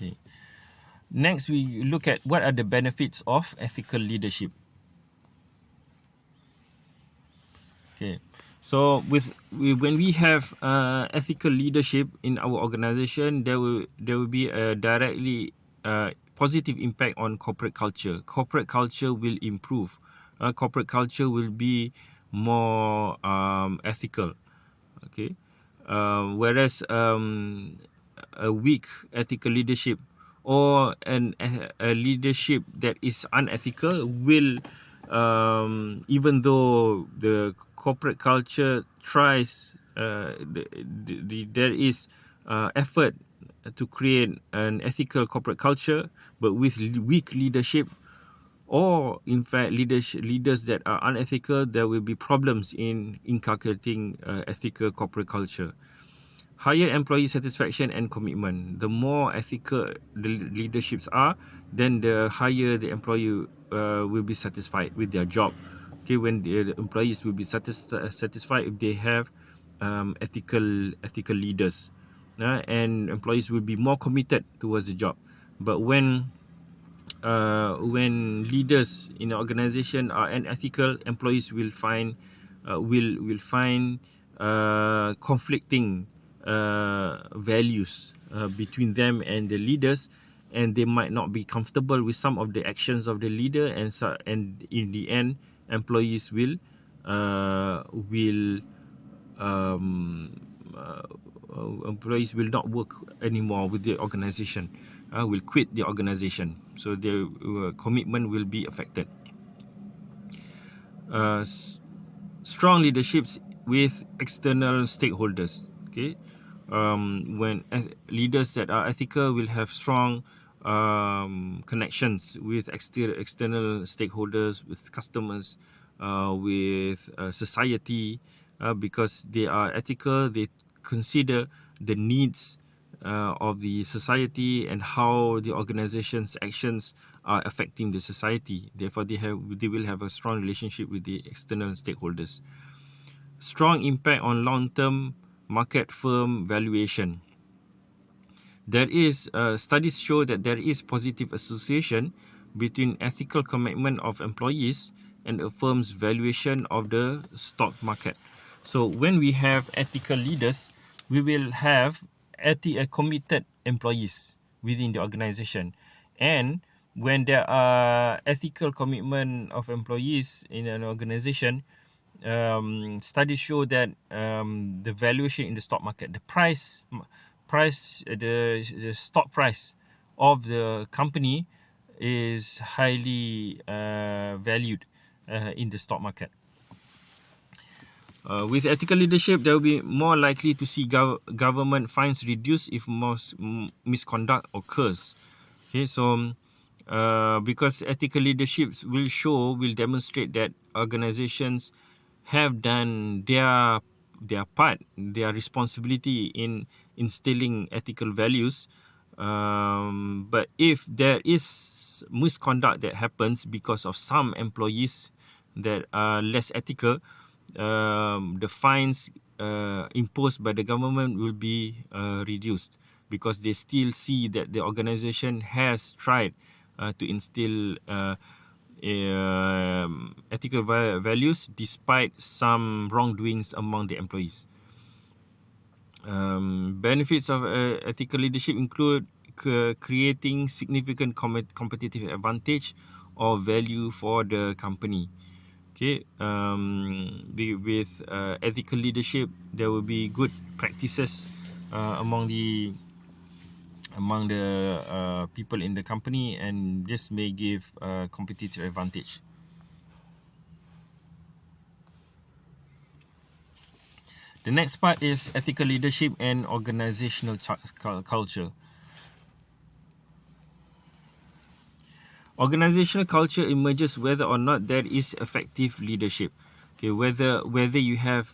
Okay. Next, we look at what are the benefits of ethical leadership. Okay. So when we have ethical leadership in our organization, there will be a directly positive impact on corporate culture. Corporate culture will improve. Corporate culture will be more ethical. Okay. Whereas a weak ethical leadership or a leadership that is unethical will, even though the corporate culture tries, there is effort to create an ethical corporate culture, but with weak leadership, or in fact leaders that are unethical, there will be problems in inculcating ethical corporate culture. Higher employee satisfaction and commitment. The more ethical the leaderships are, then the higher the employee will be satisfied with their job. Okay, when the employees will be satisfied if they have ethical leaders, and employees will be more committed towards the job. But when leaders in an organization are unethical, employees will find conflicting values between them and the leaders, and they might not be comfortable with some of the actions of the leader, and in the end, employees will um, uh, employees will not work anymore with the organization, will quit the organization. So their commitment will be affected. Uh, Strong leaderships with external stakeholders. Okay, when leaders that are ethical will have strong connections with external stakeholders, with customers, with society, because they are ethical. They consider the needs of the society and how the organization's actions are affecting the society. Therefore, they will have a strong relationship with the external stakeholders. Strong impact on long-term market firm valuation. There is studies show that there is positive association between ethical commitment of employees and a firm's valuation of the stock market. So when we have ethical leaders, we will have committed employees within the organization. And when there are ethical commitment of employees in an organization, studies show that the valuation in the stock market, the the stock price of the company is highly valued in the stock market. With ethical leadership, there will be more likely to see government fines reduced if misconduct occurs. Okay, so because ethical leadership will demonstrate that organizations have done their part, their responsibility in instilling ethical values. But if there is misconduct that happens because of some employees that are less ethical, the fines imposed by the government will be reduced, because they still see that the organization has tried to instill ethical values despite some wrongdoings among the employees. Benefits of ethical leadership include creating significant competitive advantage or value for the company. Okay, with ethical leadership, there will be good practices among the people in the company, and this may give a competitive advantage. The next part is ethical leadership and organizational culture. Organizational culture emerges whether or not there is effective leadership. Okay, whether you have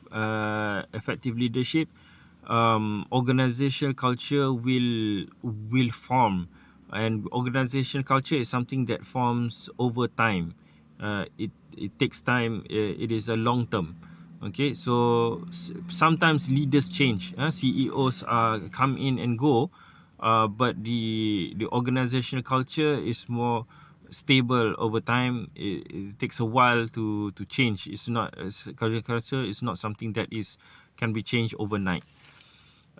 effective leadership, organizational culture will form, and organizational culture is something that forms over time. It takes time. It is a long term. Okay, so sometimes leaders change. CEOs come in and go, but the organizational culture is more stable over time. It takes a while to change. It's not culture is not something that can be changed overnight.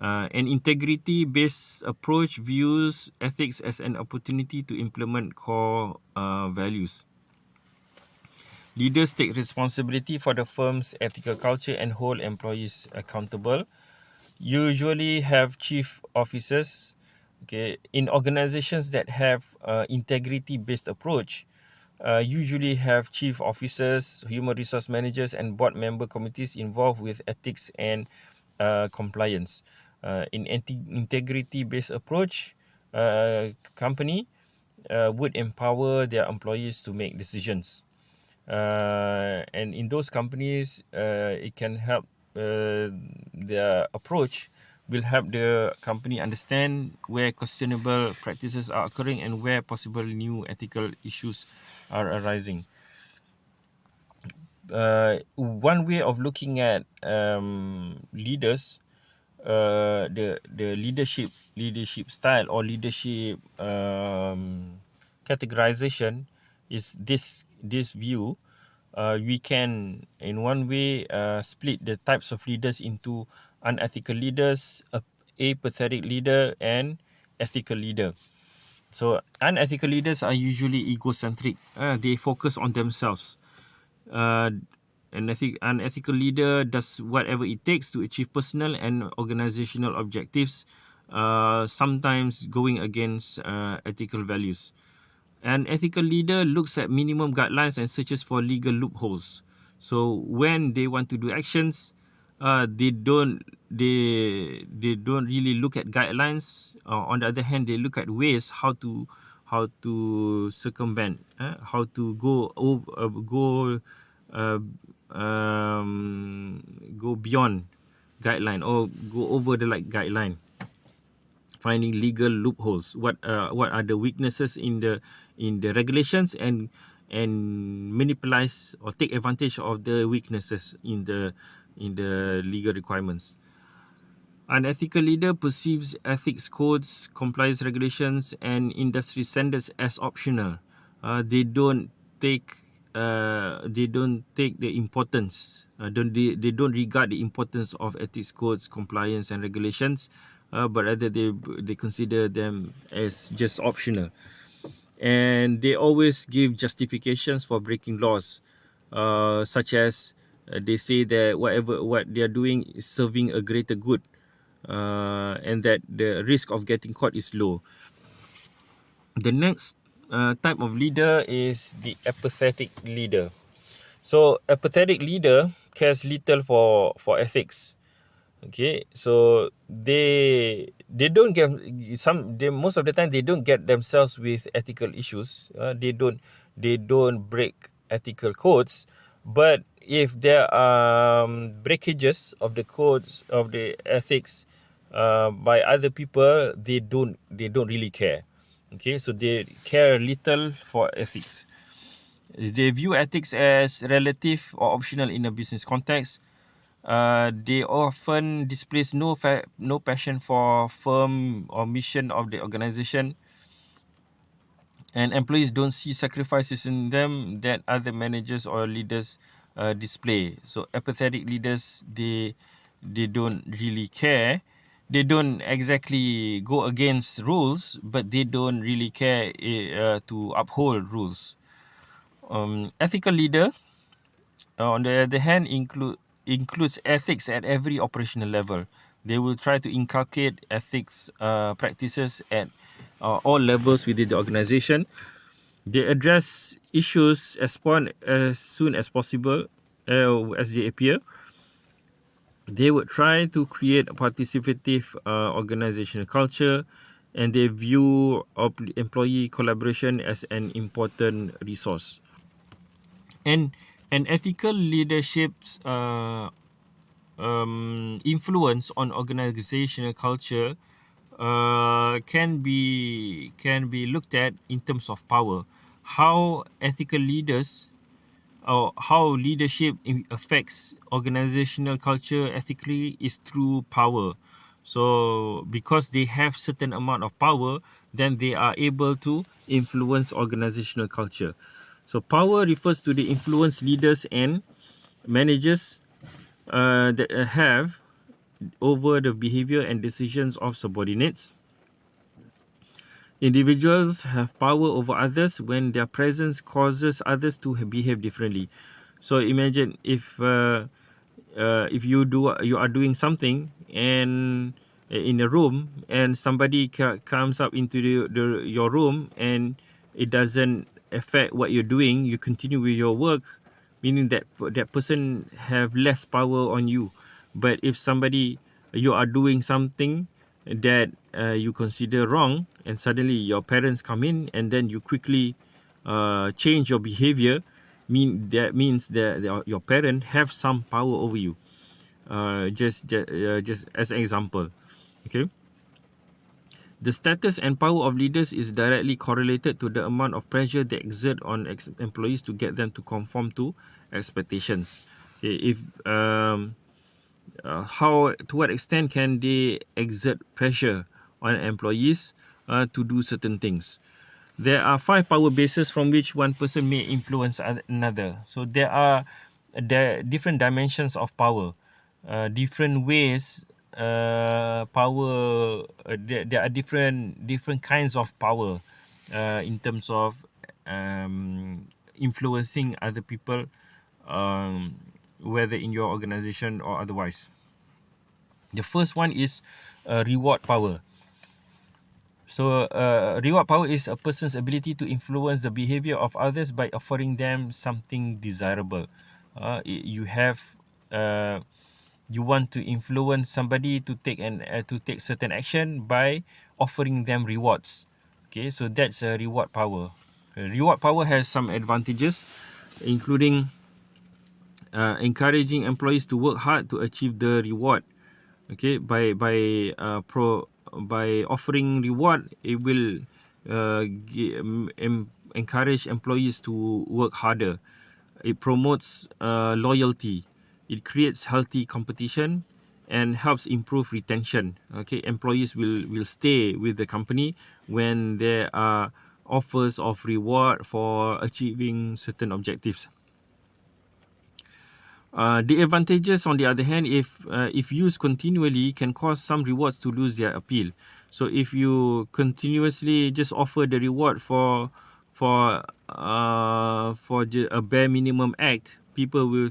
An integrity-based approach views ethics as an opportunity to implement core values. Leaders take responsibility for the firm's ethical culture and hold employees accountable. Usually have chief officers. Okay, in organizations that have integrity-based approach, usually have chief officers, human resource managers, and board member committees involved with ethics and compliance. In integrity-based approach, company would empower their employees to make decisions. And in those companies, it can help their approach will help the company understand where questionable practices are occurring and where possible new ethical issues are arising. One way of looking at leaders, the leadership style or leadership categorization is this view. We can in one way split the types of leaders into unethical leaders, apathetic leader, and ethical leader. So unethical leaders are usually egocentric. They focus on themselves. uh, an unethical leader does whatever it takes to achieve personal and organizational objectives, sometimes going against ethical values. An ethical leader looks at minimum guidelines and searches for legal loopholes. So when they want to do actions, they don't really look at guidelines. On the other hand, they look at ways how to circumvent, how to uh, go beyond guideline or go over the guideline, finding legal loopholes. What are the weaknesses in the regulations, and monopolize or take advantage of the weaknesses in the legal requirements. An ethical leader perceives ethics codes, compliance regulations, and industry standards as optional. They don't take the importance. They don't regard the importance of ethics codes, compliance, and regulations, but rather they consider them as just optional. And they always give justifications for breaking laws, such as they say that what they are doing is serving a greater good, and that the risk of getting caught is low. The next type of leader is the apathetic leader. So apathetic leader cares little for ethics. Okay, so they don't get most of the time they don't get themselves with ethical issues. They don't break ethical codes, but if there are breakages of the codes of the ethics by other people, they don't really care. Okay, so they care little for ethics. They view ethics as relative or optional in a business context. They often displays no passion for firm or mission of the organization, and employees don't see sacrifices in them that other managers or leaders display. So apathetic leaders, they don't really care. They don't exactly go against rules, but they don't really care to uphold rules. Ethical leader, on the other hand, includes ethics at every operational level. They will try to inculcate ethics practices at all levels within the organization. They address issues as soon as possible, as they appear. They would try to create a participative organizational culture, and they view employee collaboration as an important resource. And ethical leadership's influence on organizational culture can be looked at in terms of power. How ethical leaders or how leadership affects organizational culture ethically is through power. So because they have certain amount of power, then they are able to influence organizational culture. So power refers to the influence leaders and managers that have over the behavior and decisions of subordinates. Individuals have power over others when their presence causes others to behave differently. So imagine if you are doing something and in a room, and somebody comes up into your room, and it doesn't affect what you're doing, you continue with your work, meaning that that person have less power on you. But if somebody, you are doing something that you consider wrong, and suddenly your parents come in, and then you quickly change your behavior, means that your parent have some power over you. Just as an example, okay. The status and power of leaders is directly correlated to the amount of pressure they exert on employees to get them to conform to expectations. Okay, if how, to what extent can they exert pressure on employees to do certain things? There are 5 power bases from which one person may influence another. So there are different dimensions of power, different ways. Power. There are different kinds of power in terms of influencing other people, um, whether in your organization or otherwise. The first one is reward power. So, reward power is a person's ability to influence the behavior of others by offering them something desirable. You have, uh, you want to influence somebody to take certain action by offering them rewards. Okay, so that's a reward power. Reward power has some advantages, including encouraging employees to work hard to achieve the reward. Okay, by offering reward, it will encourage employees to work harder. It promotes loyalty. It creates healthy competition and helps improve retention. Okay, employees will stay with the company when there are offers of reward for achieving certain objectives. The advantages, on the other hand, if used continually, can cause some rewards to lose their appeal. So if you continuously just offer the reward for a bare minimum act, people will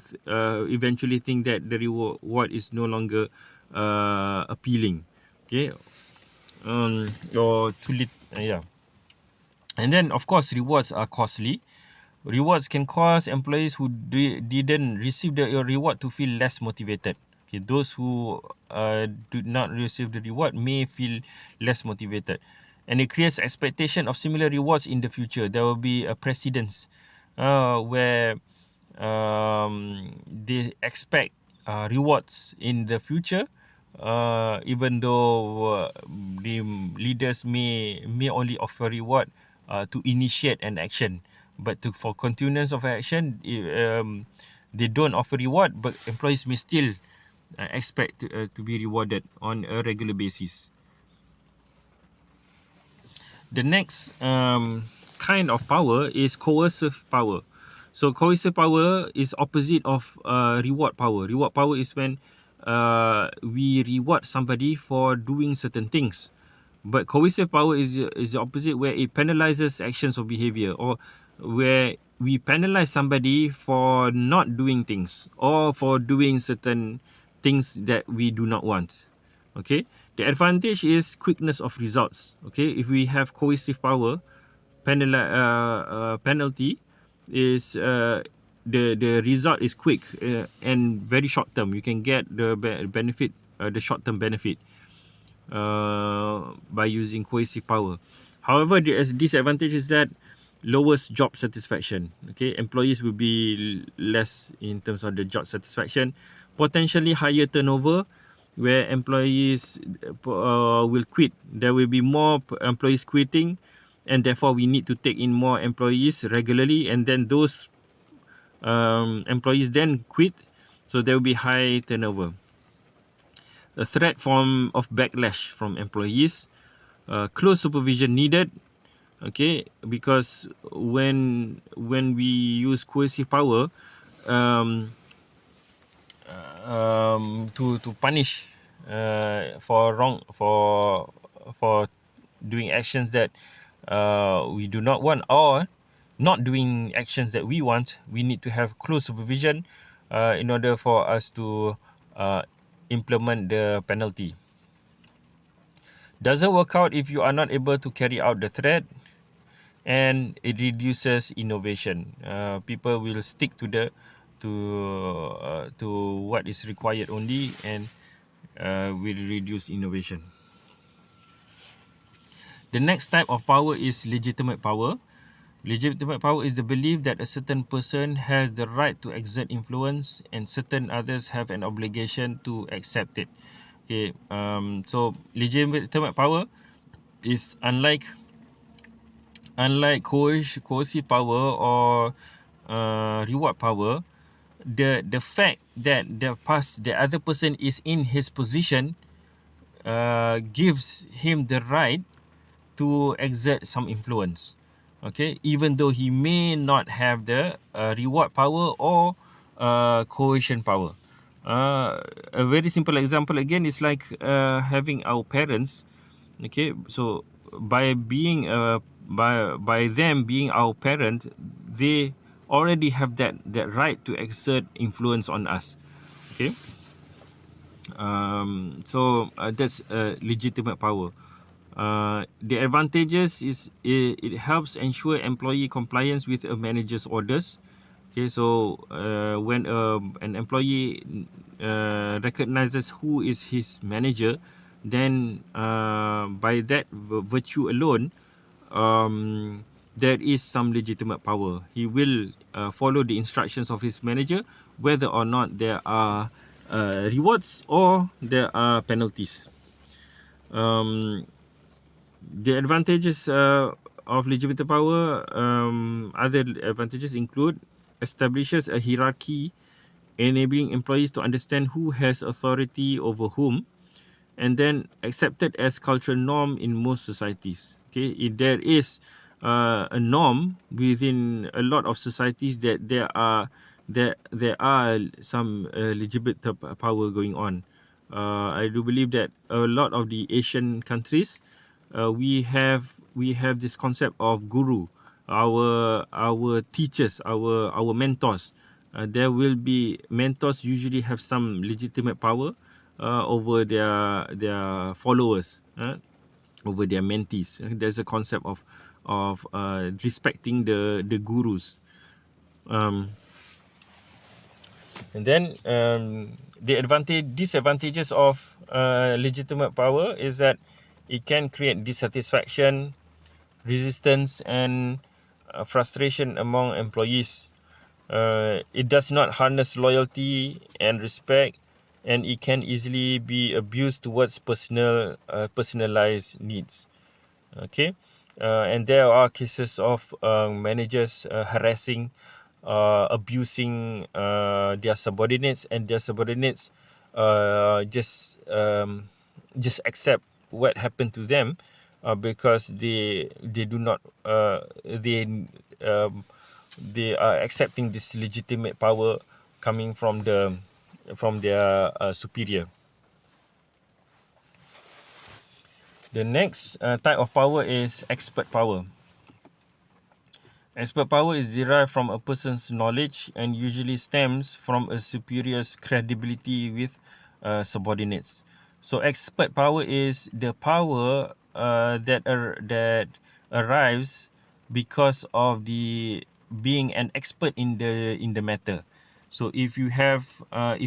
eventually think that the reward is no longer appealing. Okay, or too yeah. And then, of course, rewards are costly. Rewards can cause employees who didn't receive the reward to feel less motivated. Okay, those who did not receive the reward may feel less motivated, and it creates expectation of similar rewards in the future. There will be a precedence where they expect rewards in the future, even though the leaders may only offer reward to initiate an action, but for continuance of action, they don't offer reward, but employees may still expect to be rewarded on a regular basis. The next kind of power is coercive power. So coercive power is opposite of reward power. Reward power is when we reward somebody for doing certain things. But coercive power is the opposite, where it penalizes actions or behavior, or where we penalize somebody for not doing things or for doing certain things that we do not want. Okay, the advantage is quickness of results. Okay, if we have coercive power, penalty is the result is quick and very short term. You can get the benefit, the short term benefit by using coercive power. However, the disadvantage is that lowers job satisfaction. Okay, employees will be less in terms of the job satisfaction, potentially higher turnover, where employees will quit. There will be more employees quitting, and therefore we need to take in more employees regularly, and then those employees then quit, so there will be high turnover. a threat of backlash from employees, close supervision needed. Okay, because when we use coercive power, um, to punish for doing actions that we do not want, or not doing actions that we want, we need to have close supervision in order for us to implement the penalty. Doesn't work out if you are not able to carry out the threat, and it reduces innovation. People will stick to what is required only, and will reduce innovation. The next type of power is legitimate power. Legitimate power is the belief that a certain person has the right to exert influence and certain others have an obligation to accept it. Okay, so legitimate power is unlike coercive power or reward power. The fact that the other person is in his position gives him the right to exert some influence. Okay, even though he may not have the reward power or coercion power. A very simple example again is like having our parents. Okay, so by them being our parent, they already have that right to exert influence on us. Okay, so that's legitimate power. The advantages is it helps ensure employee compliance with a manager's orders. Okay, so when an employee recognizes who is his manager, then by that virtue alone, there is some legitimate power. He will follow the instructions of his manager, whether or not there are rewards or there are penalties. The advantages of legitimate power, other advantages include establishes a hierarchy, enabling employees to understand who has authority over whom, and then accepted as cultural norm in most societies. Okay, if there is a norm within a lot of societies that there are some legitimate power going on. I do believe that a lot of the Asian countries, we have this concept of guru, our teachers, our mentors. There will be mentors usually have some legitimate power over their followers, over their mentees. There's a concept of respecting the gurus. Um, and then the disadvantages of legitimate power is that it can create dissatisfaction, resistance, and frustration among employees. It does not harness loyalty and respect, and it can easily be abused towards personalized needs. Okay, and there are cases of managers harassing, abusing their subordinates, and their subordinates just accept what happened to them because they do not they are accepting this legitimate power coming from their superior. The next type of power is expert power. Expert power is derived from a person's knowledge and usually stems from a superior's credibility with subordinates. So expert power is the power that arrives because of the being an expert in the matter. So if you have a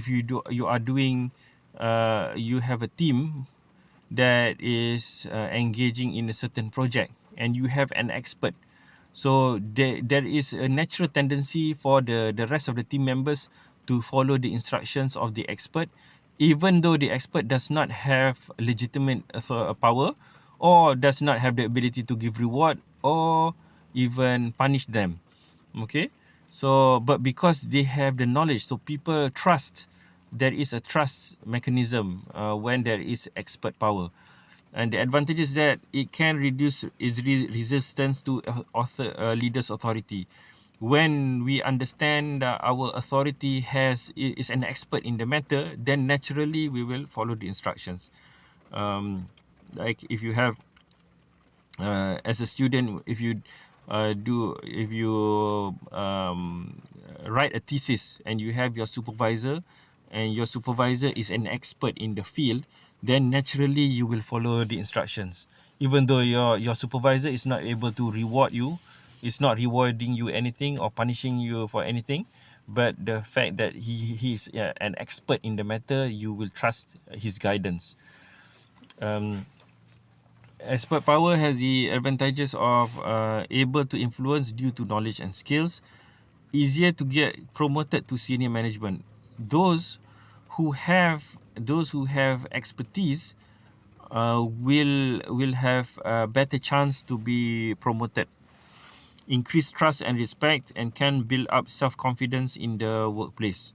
team that is engaging in a certain project, and you have an expert, so there is a natural tendency for the rest of the team members to follow the instructions of the expert, even though the expert does not have legitimate power, or does not have the ability to give reward or even punish them. Okay, so but because they have the knowledge, so people trust there is a trust mechanism when there is expert power. And the advantage is that it can reduce its resistance to leader's authority. When we understand that our authority is an expert in the matter, then naturally we will follow the instructions. Like if you have, as a student, if you write a thesis and you have your supervisor, and your supervisor is an expert in the field, then naturally you will follow the instructions, even though your supervisor is not able to reward you, is not rewarding you anything or punishing you for anything. But the fact that he's an expert in the matter, you will trust his guidance. Expert power has the advantages of able to influence due to knowledge and skills, easier to get promoted to senior management. Those who have expertise will have a better chance to be promoted, increase trust and respect, and can build up self-confidence in the workplace.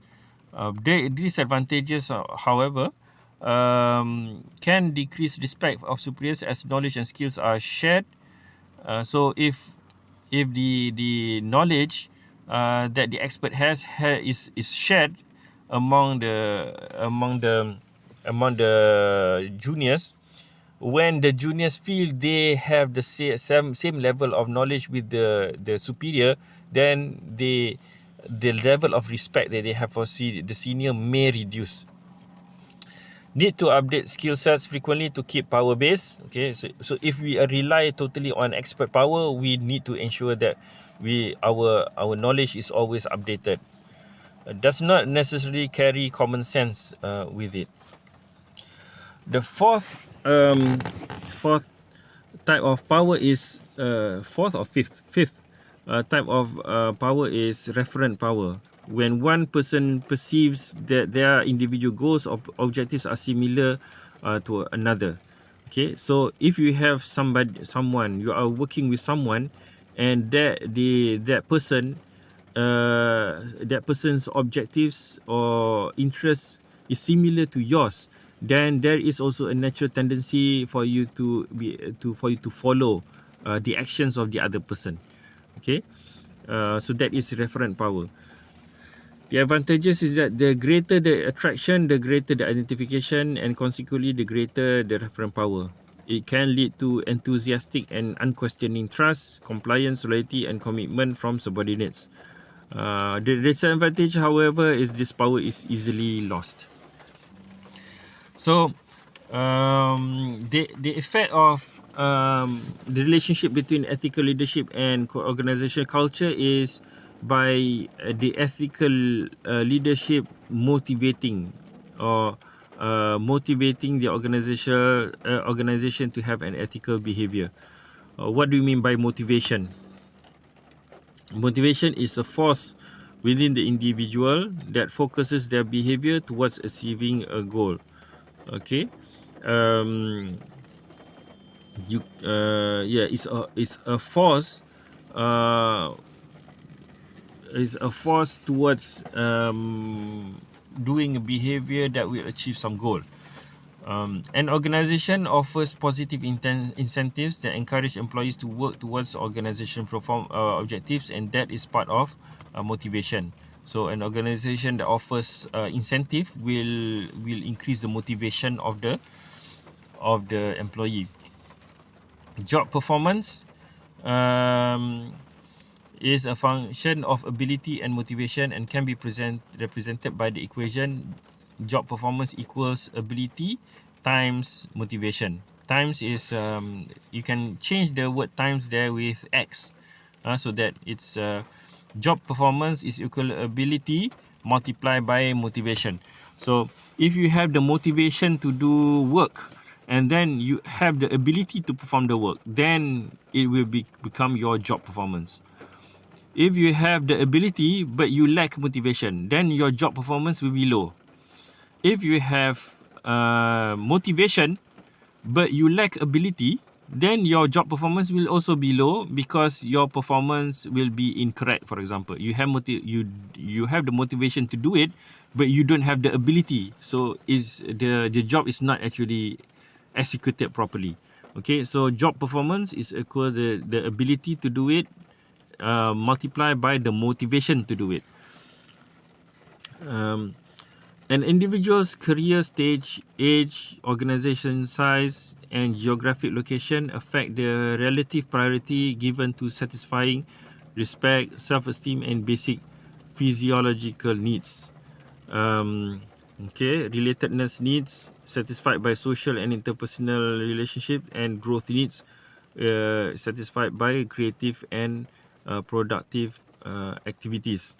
Disadvantages, however, can decrease respect of superiors as knowledge and skills are shared. So if the knowledge that the expert is shared among the juniors, when the juniors feel they have the same level of knowledge with the superior, then the level of respect that they have for the senior may reduce. Need to update skill sets frequently to keep power base. Okay, so if we rely totally on expert power, we need to ensure that our knowledge is always updated. Does not necessarily carry common sense with it. The fourth type of power is fourth or fifth type of power is referent power. When one person perceives that their individual goals or objectives are similar to another. Okay, so if you have someone, you are working with someone, and that person's objectives or interests is similar to yours, then there is also a natural tendency for you to follow the actions of the other person. Okay, so that is referent power. The advantages is that the greater the attraction, the greater the identification, and consequently the greater the referent power. It can lead to enthusiastic and unquestioning trust, compliance, loyalty, and commitment from subordinates. The disadvantage, however, is this power is easily lost. So, the effect of the relationship between ethical leadership and organizational culture is by the ethical leadership motivating the organization to have an ethical behavior. What do you mean by motivation? Motivation is a force within the individual that focuses their behavior towards achieving a goal. Okay, it's a force. Is a force towards doing a behavior that will achieve some goal. An organization offers positive incentives that encourage employees to work towards organization objectives, and that is part of motivation. So an organization that offers incentive will increase the motivation of the employee. Job performance is a function of ability and motivation, and can be represented by the equation job performance equals ability times motivation. Times is you can change the word times there with X, so that it's job performance is equal ability multiplied by motivation. So if you have the motivation to do work, and then you have the ability to perform the work, then it will become your job performance. If you have the ability but you lack motivation, then your job performance will be low. If you have motivation but you lack ability, then your job performance will also be low because your performance will be incorrect. For example, you have you have the motivation to do it, but you don't have the ability. So is the job is not actually executed properly. Okay, so job performance is equal the ability to do it multiplied by the motivation to do it. Um, An individual's career stage, age, organization size, and geographic location affect the relative priority given to satisfying respect, self-esteem, and basic physiological needs. Relatedness needs satisfied by social and interpersonal relationship, and growth needs satisfied by creative and productive activities.